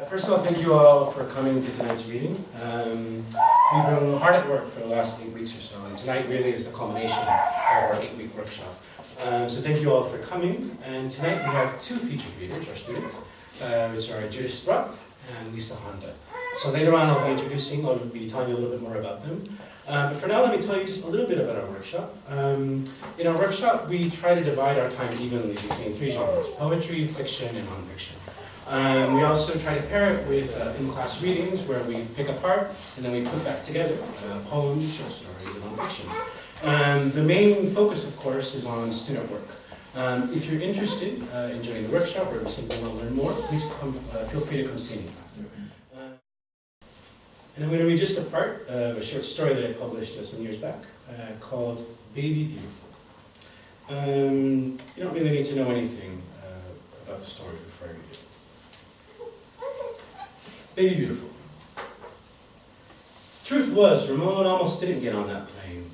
First of all, thank you all for coming to tonight's reading. We've been hard at work for the last 8 weeks or so, and tonight really is the culmination of our 8-week workshop. So thank you all for coming, and tonight we have 2 featured readers, our students, which are Judith Struck and Lisa Honda. So later on I'll be introducing, I'll be telling you a little bit more about them. But for now, let me tell you just a little bit about our workshop. In our workshop, we try to divide our time evenly between 3 genres: poetry, fiction, and nonfiction. We also try to pair it with in-class readings where we pick apart and then we put back together poems, short stories, and nonfiction. The main focus, of course, is on student work. If you're interested in joining the workshop or simply want to learn more, please feel free to come see me after. And I'm going to read just a part of a short story that I published some years back called Baby Beautiful. You don't really need to know anything about the story before I read it. Baby Beautiful. Truth was, Ramon almost didn't get on that plane.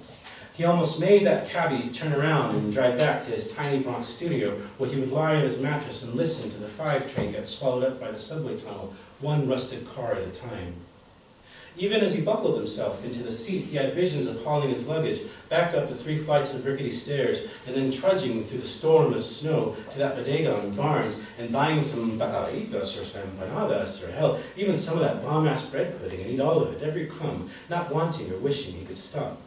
He almost made that cabbie turn around and drive back to his tiny Bronx studio where he would lie on his mattress and listen to the 5 train get swallowed up by the subway tunnel, one rusted car at a time. Even as he buckled himself into the seat, he had visions of hauling his luggage back up the 3 flights of rickety stairs and then trudging through the storm of snow to that bodega on Barnes and buying some bacalaitas or some empanadas or hell, even some of that bomb-ass bread pudding and eat all of it, every crumb, not wanting or wishing he could stop.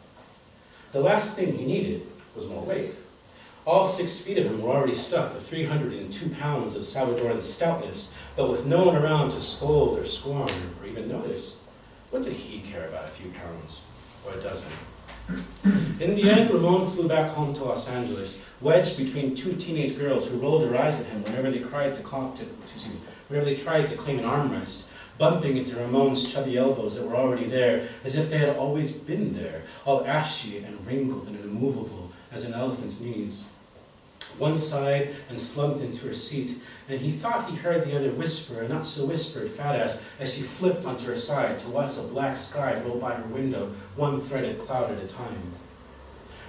The last thing he needed was more weight. All 6 feet of him were already stuffed with 302 pounds of Salvadoran stoutness, but with no one around to scold or scorn or even notice. What did he care about a few pounds, or a dozen? In the end, Ramon flew back home to Los Angeles, wedged between 2 teenage girls who rolled their eyes at him whenever they tried to claim an armrest, bumping into Ramon's chubby elbows that were already there, as if they had always been there, all ashy and wrinkled and immovable as an elephant's knees. One sighed and slumped into her seat, and he thought he heard the other whisper, a not-so-whispered fat-ass, as she flipped onto her side to watch the black sky roll by her window, one threaded cloud at a time.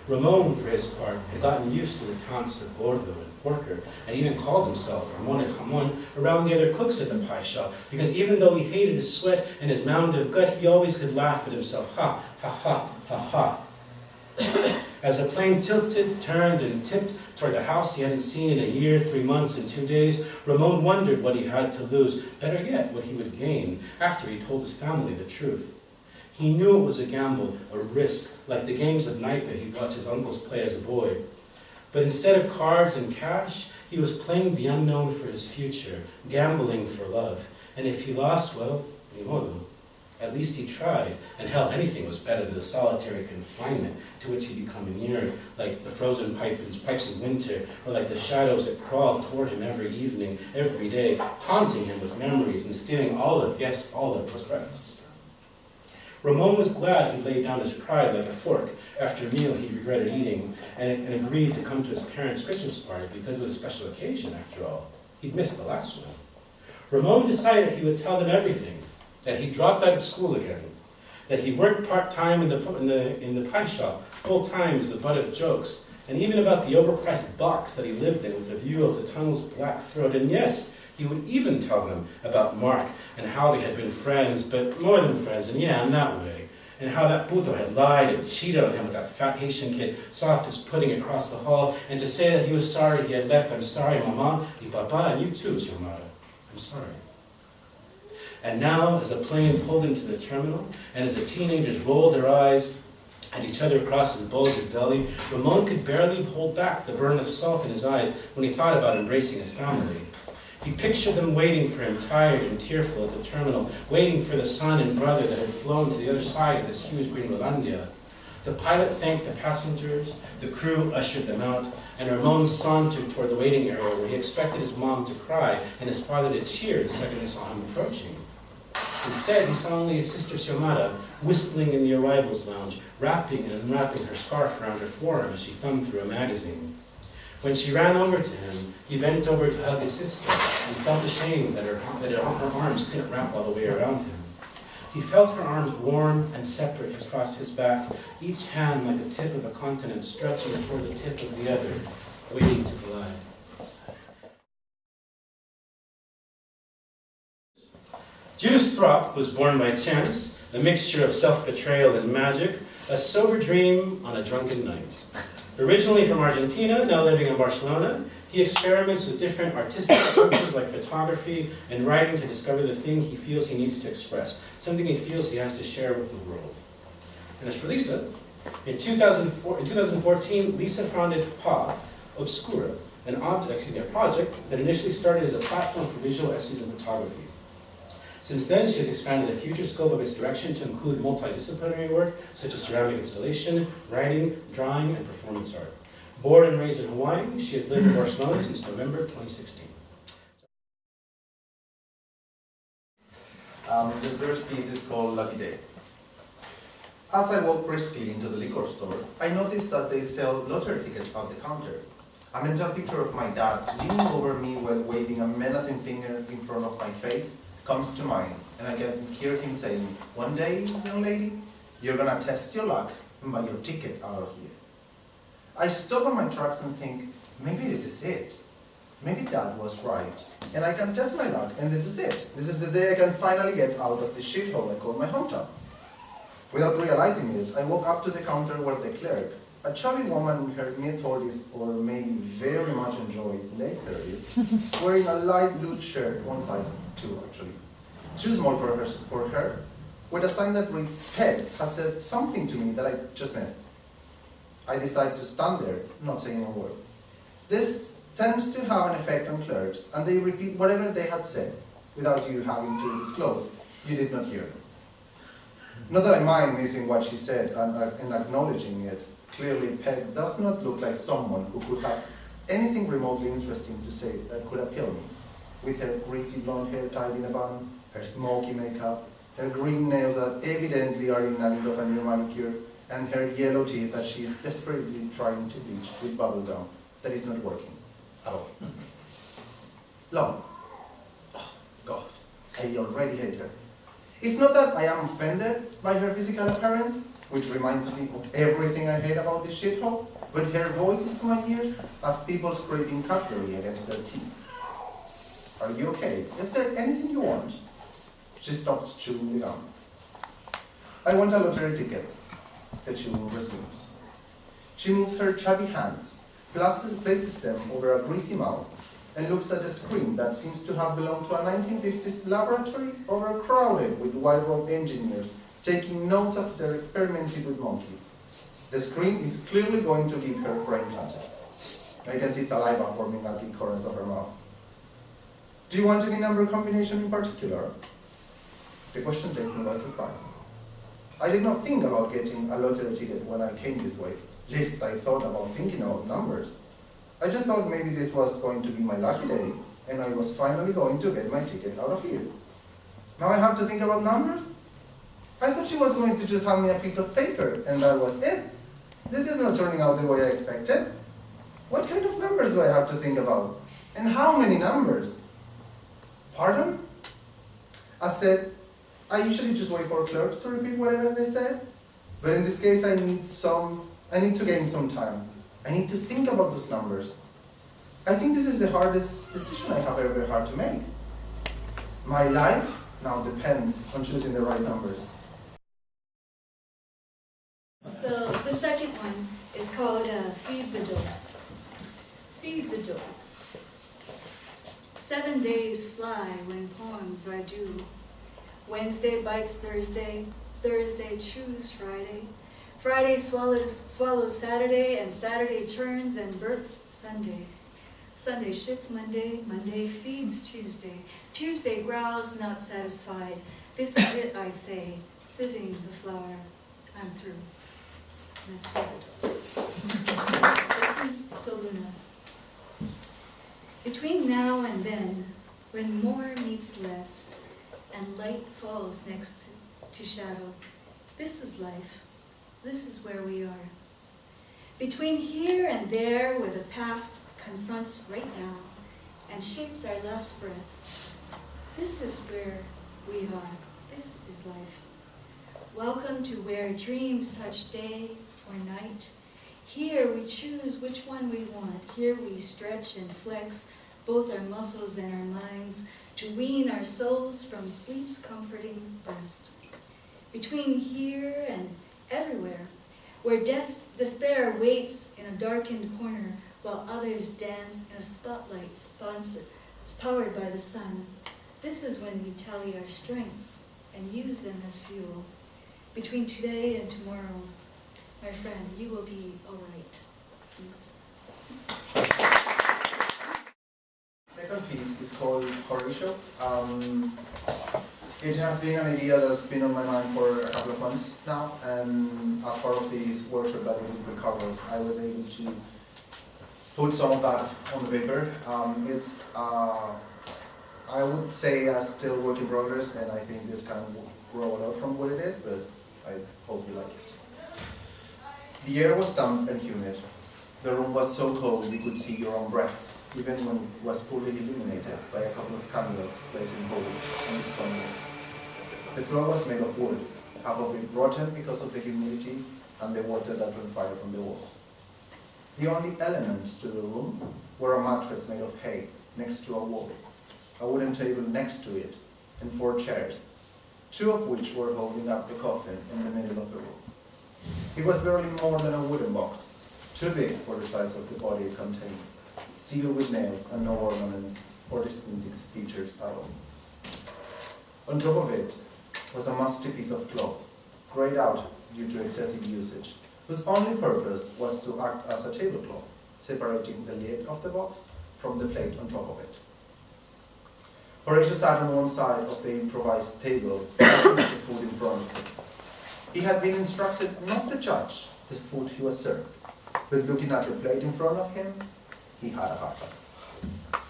Ramon, for his part, had gotten used to the taunts of Gordo and Porker, and even called himself Ramon and Jamon around the other cooks at the pie shop, because even though he hated his sweat and his mound of gut, he always could laugh at himself. Ha, ha, ha, ha, ha. As the plane tilted, turned, and tipped toward the house he hadn't seen in a year, 3 months, and 2 days, Ramon wondered what he had to lose, better yet, what he would gain, after he told his family the truth. He knew it was a gamble, a risk, like the games of night that he'd watched his uncles play as a boy. But instead of cards and cash, he was playing the unknown for his future, gambling for love. And if he lost, well, ni modo. At least he tried, and hell, anything was better than the solitary confinement to which he'd become inured, like the frozen pipes in winter, or like the shadows that crawled toward him every evening, every day, taunting him with memories and stealing all of his breaths. Ramon was glad he'd laid down his pride like a fork after a meal he'd regretted eating, and agreed to come to his parents' Christmas party because it was a special occasion, after all. He'd missed the last one. Ramon decided he would tell them everything. That he dropped out of school again, that he worked part-time in the pie shop, full-time as the butt of jokes, and even about the overpriced box that he lived in with a view of the tunnel's black throat. And yes, he would even tell them about Mark and how they had been friends, but more than friends, and yeah, in that way. And how that puto had lied and cheated on him with that fat Haitian kid, soft as pudding across the hall, and to say that he was sorry he had left. I'm sorry, Mama, y Papa, and you too, Xiomara. I'm sorry. And now, as the plane pulled into the terminal, and as the teenagers rolled their eyes at each other across his bulging belly, Ramon could barely hold back the burn of salt in his eyes when he thought about embracing his family. He pictured them waiting for him, tired and tearful at the terminal, waiting for the son and brother that had flown to the other side of this huge green Rolandia. The pilot thanked the passengers, the crew ushered them out, and Ramon sauntered toward the waiting area where he expected his mom to cry and his father to cheer the second he saw him approaching. Instead, he saw only his sister Xiomara whistling in the arrivals lounge, wrapping and unwrapping her scarf around her forearm as she thumbed through a magazine. When she ran over to him, he bent over to hug his sister and felt ashamed that her arms couldn't wrap all the way around him. He felt her arms warm and separate across his back, each hand like the tip of a continent stretching toward the tip of the other, waiting to glide. Judith Throp was born by chance, a mixture of self-betrayal and magic, a sober dream on a drunken night. Originally from Argentina, now living in Barcelona, he experiments with different artistic approaches like photography and writing to discover the thing he feels he needs to express, something he feels he has to share with the world. And as for Lisa, in 2014, Lisa founded Pa Obscura, a project that initially started as a platform for visual essays and photography. Since then, she has expanded the future scope of its direction to include multidisciplinary work, such as ceramic installation, writing, drawing, and performance art. Born and raised in Hawaii, she has lived in Barcelona since November 2016. This first piece is called Lucky Day. As I walked briskly into the liquor store, I noticed that they sell lottery tickets at the counter. A mental picture of my dad leaning over me while waving a menacing finger in front of my face comes to mind, and I can hear him saying, "One day, young lady, you're gonna test your luck and buy your ticket out of here." I stop on my tracks and think, maybe this is it. Maybe Dad was right, and I can test my luck, and this is it. This is the day I can finally get out of the shithole I call my hometown. Without realizing it, I walk up to the counter where the clerk, a chubby woman in her mid-40s or maybe very much enjoyed late 30s, wearing a light blue shirt, one size two actually, too small for her, with a sign that reads "Peg," has said something to me that I just missed. I decide to stand there, not saying a word. This tends to have an effect on clerks, and they repeat whatever they had said, without you having to disclose. You did not hear them. Not that I mind missing what she said and acknowledging it. Clearly, Peg does not look like someone who could have anything remotely interesting to say that could appeal me. With her greasy blonde hair tied in a bun, her smoky makeup, her green nails that evidently are in need of a new manicure, and her yellow teeth that she is desperately trying to bleach with bubble gum that is not working at all. Long. Oh, God, I already hate her. It's not that I am offended by her physical appearance, which reminds me of everything I hate about this shithole, but her voice is to my ears as people scraping cutlery against their teeth. "Are you okay? Is there anything you want?" She stops chewing the gum. "I want a lottery ticket." The chewing resumes. She moves her chubby hands, places them over a greasy mouse, and looks at a screen that seems to have belonged to a 1950s laboratory overcrowded with white-robed engineers taking notes after experimenting with monkeys. The screen is clearly going to give her brain cancer. I can see saliva forming at the corners of her mouth. "Do you want any number combination in particular?" The question takes me by surprise. I did not think about getting a lottery ticket when I came this way. Least I thought about thinking about numbers. I just thought maybe this was going to be my lucky day, and I was finally going to get my ticket out of here. Now I have to think about numbers? I thought she was going to just hand me a piece of paper, and that was it. This is not turning out the way I expected. What kind of numbers do I have to think about? And how many numbers? Pardon? I said, I usually just wait for clerks to repeat whatever they said, but in this case I need to gain some time. I need to think about those numbers. I think this is the hardest decision I have ever had to make. My life now depends on choosing the right numbers. So the second one is called Feed the Door. Feed the door. 7 days fly when poems are due. Wednesday bites Thursday, Thursday chews Friday, Friday swallows Saturday, and Saturday churns and burps Sunday. Sunday shits Monday, Monday feeds Tuesday, Tuesday growls not satisfied. This is it, I say, sieving the flour. I'm through. And that's Feed the Door. This is Soluna. Between now and then, when more meets less, and light falls next to shadow, this is life. This is where we are. Between here and there, where the past confronts right now and shapes our last breath, this is where we are. This is life. Welcome to where dreams touch day or night. Here we choose which one we want. Here we stretch and flex both our muscles and our minds to wean our souls from sleep's comforting breast. Between here and everywhere, where despair waits in a darkened corner while others dance in a spotlight powered by the sun, this is when we tally our strengths and use them as fuel. Between today and tomorrow, my friend, you will be all right. Second piece is called Horatio. It has been an idea that's been on my mind for a couple of months now, and as part of this workshop that we did with covers, I was able to put some of that on the paper. It's, I would say, a still work in progress, and I think this can grow a lot from what it is, but I hope you like it. The air was damp and humid. The room was so cold you could see your own breath, even when it was poorly illuminated by a couple of candles placed in holes on the stone wall. The floor was made of wood, half of it rotten because of the humidity and the water that transpired from the walls. The only elements to the room were a mattress made of hay next to a wall, a wooden table next to it, and 4 chairs, 2 of which were holding up the coffin in the middle of the room. It was barely more than a wooden box, too big for the size of the body it contained, sealed with nails and no ornaments or distinctive features at all. On top of it was a musty piece of cloth, grayed out due to excessive usage, whose only purpose was to act as a tablecloth, separating the lid of the box from the plate on top of it. Horatio sat on one side of the improvised table, with the food in front of him. He had been instructed not to judge the food he was served, but looking at the plate in front of him, he had a hard time.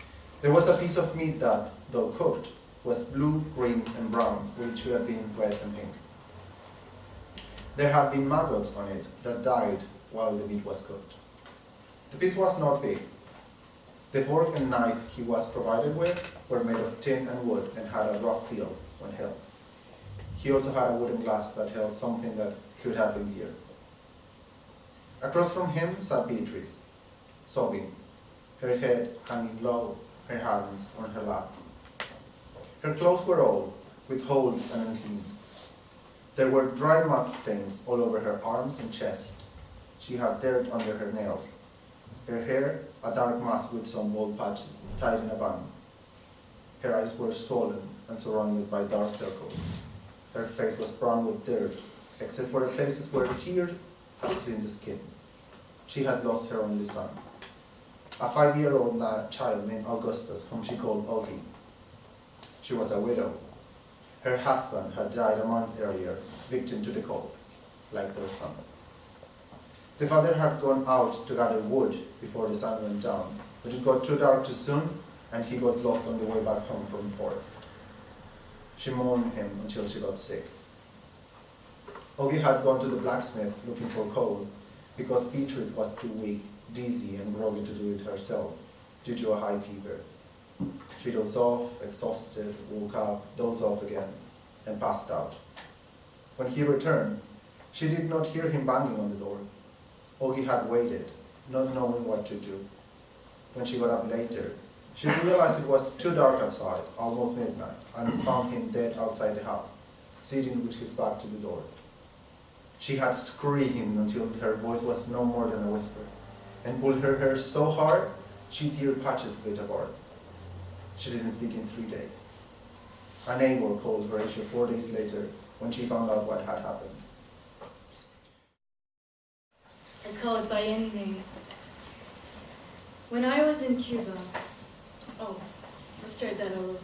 There was a piece of meat that, though cooked, was blue, green, and brown, which should have been red and pink. There had been maggots on it that died while the meat was cooked. The piece was not big. The fork and knife he was provided with were made of tin and wood and had a rough feel when held. He also had a wooden glass that held something that could have been beer. Across from him sat Beatrice, sobbing, her head hanging low, her hands on her lap. Her clothes were old, with holes and unclean. There were dry mud stains all over her arms and chest. She had dirt under her nails. Her hair, a dark mass with some bald patches, tied in a bun. Her eyes were swollen and surrounded by dark circles. Her face was brown with dirt, except for the places where tears had cleaned the skin. She had lost her only son, a 5-year-old child named Augustus, whom she called Augie. She was a widow. Her husband had died a month earlier, victim to the cold, like their son. The father had gone out to gather wood before the sun went down, but it got too dark too soon, and he got lost on the way back home from the forest. She mourned him until she got sick. Augie had gone to the blacksmith looking for coal, because Beatrice was too weak, dizzy, and groggy to do it herself, due to a high fever. She dozed off, exhausted, woke up, dozed off again, and passed out. When he returned, she did not hear him banging on the door. Augie had waited, not knowing what to do. When she got up later, she realized it was too dark outside, almost midnight, and found him dead outside the house, sitting with his back to the door. She had screamed until her voice was no more than a whisper, and pulled her hair so hard, she tear patches split apart. She didn't speak in 3 days. A neighbor called Horatio 4 days later when she found out what had happened. Let's call it by any name. When I was in Cuba, let's start that all over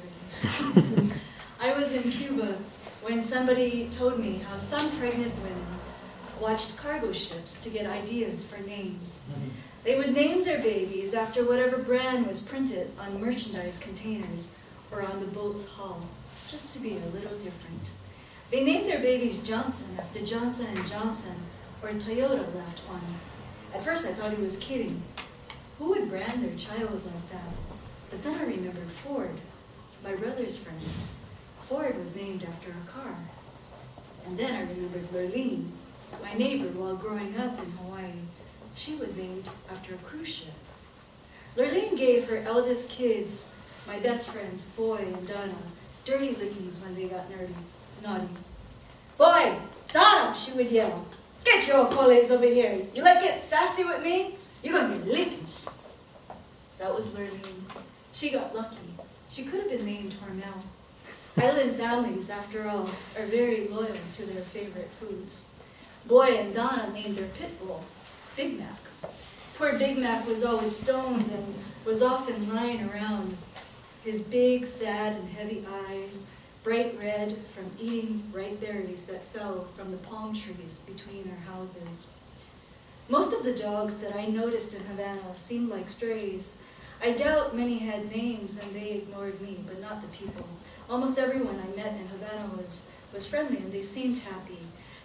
again. I was in Cuba when somebody told me how some pregnant women watched cargo ships to get ideas for names. They would name their babies after whatever brand was printed on merchandise containers or on the boat's hull, just to be a little different. They named their babies Johnson after Johnson & Johnson, or Toyota laughed one. At first I thought he was kidding. Who would brand their child like that? But then I remembered Ford, my brother's friend. Ford was named after a car. And then I remembered Lurleen, my neighbor while growing up in Hawaii. She was named after a cruise ship. Lurleen gave her eldest kids My best friends, Boy and Donna, dirty lickings when they got naughty. Boy, Donna, she would yell, get your colleagues over here. You like get sassy with me? You're gonna get lickings. That was Lurleen. She got lucky. She could have been named Hormel. Island families, after all, are very loyal to their favorite foods. Boy and Donna named their pit bull Big Mac. Poor Big Mac was always stoned and was often lying around. His big, sad, and heavy eyes, bright red from eating ripe berries that fell from the palm trees between our houses. Most of the dogs that I noticed in Havana seemed like strays. I doubt many had names and they ignored me, but not the people. Almost everyone I met in Havana was friendly and they seemed happy.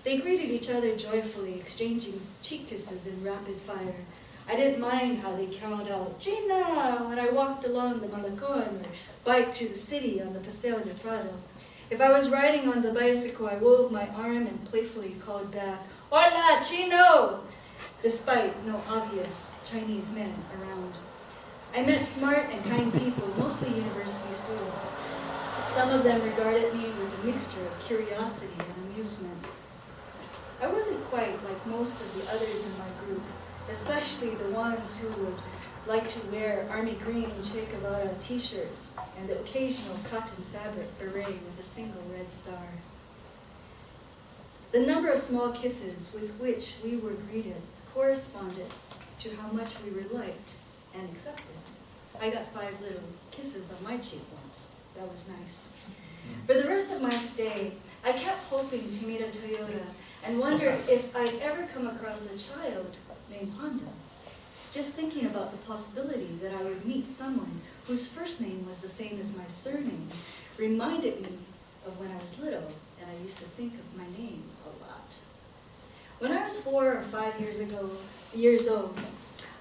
They greeted each other joyfully, exchanging cheek kisses in rapid fire. I didn't mind how they called out, Gina, when I walked along the Malecon or biked through the city on the Paseo de Prado. If I was riding on the bicycle, I wove my arm and playfully called back, Hola, Chino! Despite no obvious Chinese men around. I met smart and kind people, mostly university students. Some of them regarded me with a mixture of curiosity and amusement. I wasn't quite like most of the others in my group, especially the ones who would like to wear army green Che Guevara t-shirts and the occasional cotton fabric beret with a single red star. The number of small kisses with which we were greeted corresponded to how much we were liked and accepted. I got 5 little kisses on my cheek once. That was nice. For the rest of my stay, I kept hoping to meet a Toyota and wondered if I'd ever come across a child named Honda. Just thinking about the possibility that I would meet someone whose first name was the same as my surname reminded me of when I was little and I used to think of my name a lot. When I was 4 or 5 years old,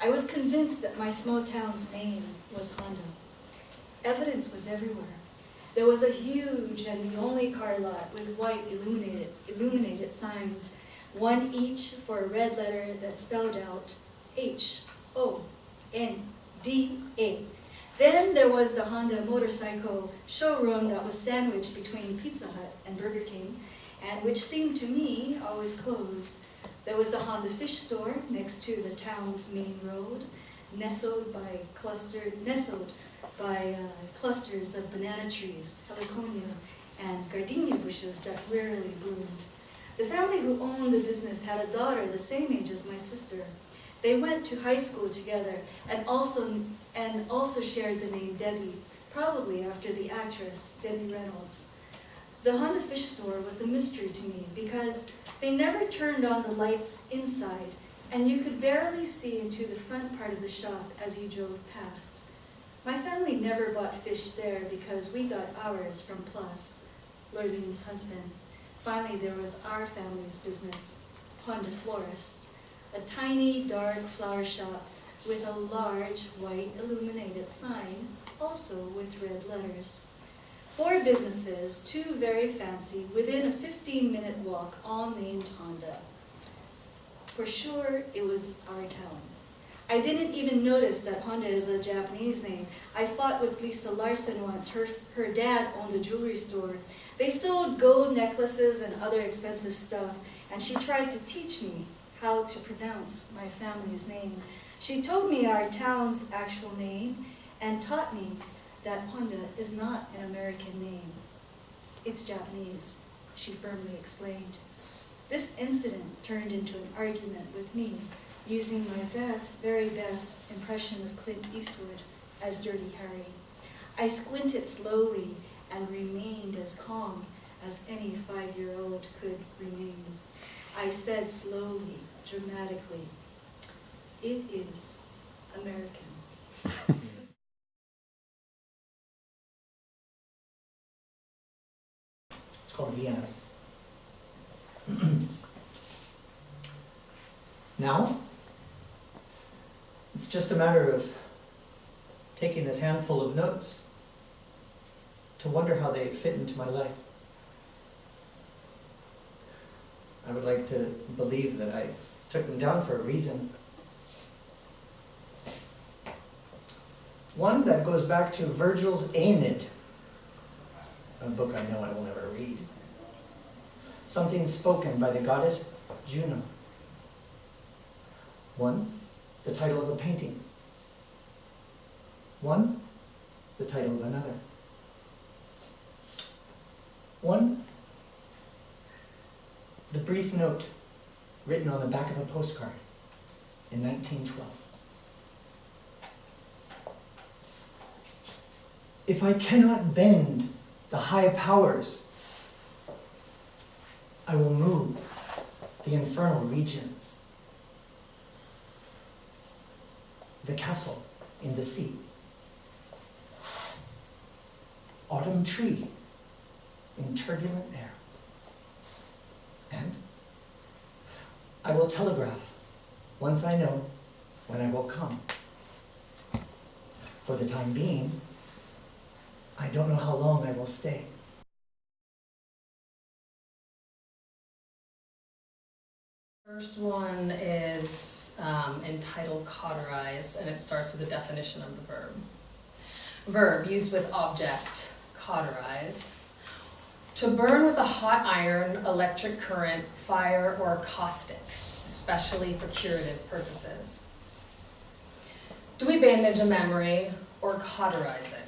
I was convinced that my small town's name was Honda. Evidence was everywhere. There was a huge and the only car lot with white illuminated signs, one each for a red letter that spelled out Honda. Then there was the Honda motorcycle showroom that was sandwiched between Pizza Hut and Burger King, and which seemed to me always closed. There was the Honda fish store next to the town's main road, nestled by clusters of banana trees, heliconia, and gardenia bushes that rarely bloomed. The family who owned the business had a daughter the same age as my sister. They went to high school together and also shared the name Debbie, probably after the actress Debbie Reynolds. The Honda fish store was a mystery to me because they never turned on the lights inside, and you could barely see into the front part of the shop as you drove past. My family never bought fish there because we got ours from Plus, Lurleen's husband. Finally, there was our family's business, Honda Florist, a tiny, dark flower shop with a large, white, illuminated sign, also with red letters. 4 businesses, 2 very fancy, within a 15-minute walk, all named Honda. For sure, it was our town. I didn't even notice that Honda is a Japanese name. I fought with Lisa Larson once. Her dad owned a jewelry store. They sold gold necklaces and other expensive stuff, and she tried to teach me how to pronounce my family's name. She told me our town's actual name and taught me that Honda is not an American name. It's Japanese, she firmly explained. This incident turned into an argument with me, using my very best impression of Clint Eastwood as Dirty Harry. I squinted slowly and remained as calm as any 5-year-old could remain. I said slowly, dramatically, "It is American." It's called Vienna. Now, it's just a matter of taking this handful of notes to wonder how they fit into my life. I would like to believe that I took them down for a reason. One that goes back to Virgil's Aeneid, a book I know I will never read. Something spoken by the goddess Juno. One, the title of a painting. One, the title of another. One, the brief note written on the back of a postcard in 1912. If I cannot bend the high powers, I will move the infernal regions. The castle in the sea. Autumn tree in turbulent air. And I will telegraph once I know when I will come. For the time being, I don't know how long I will stay. First one is entitled Cauterize, and it starts with a definition of the verb. Verb used with object, cauterize. To burn with a hot iron, electric current, fire, or caustic, especially for curative purposes. Do we bandage a memory or cauterize it?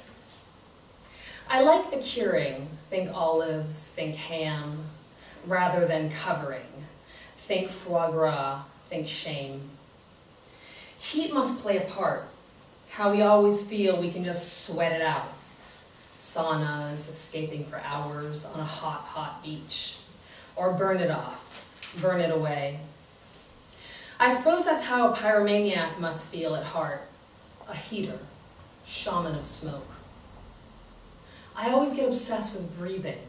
I like the curing. Think olives, think ham, rather than covering. Think foie gras, think shame. Heat must play a part. How we always feel we can just sweat it out. Saunas, escaping for hours on a hot, hot beach. Or burn it off, burn it away. I suppose that's how a pyromaniac must feel at heart. A heater, shaman of smoke. I always get obsessed with breathing.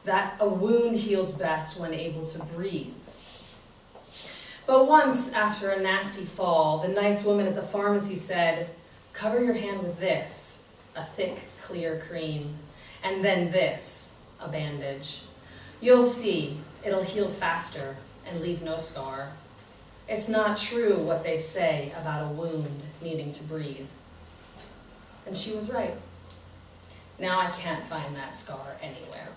That a wound heals best when able to breathe. But once, after a nasty fall, the nice woman at the pharmacy said, cover your hand with this, a thick, clear cream, and then this, a bandage. You'll see, it'll heal faster and leave no scar. It's not true what they say about a wound needing to breathe. And she was right. Now I can't find that scar anywhere.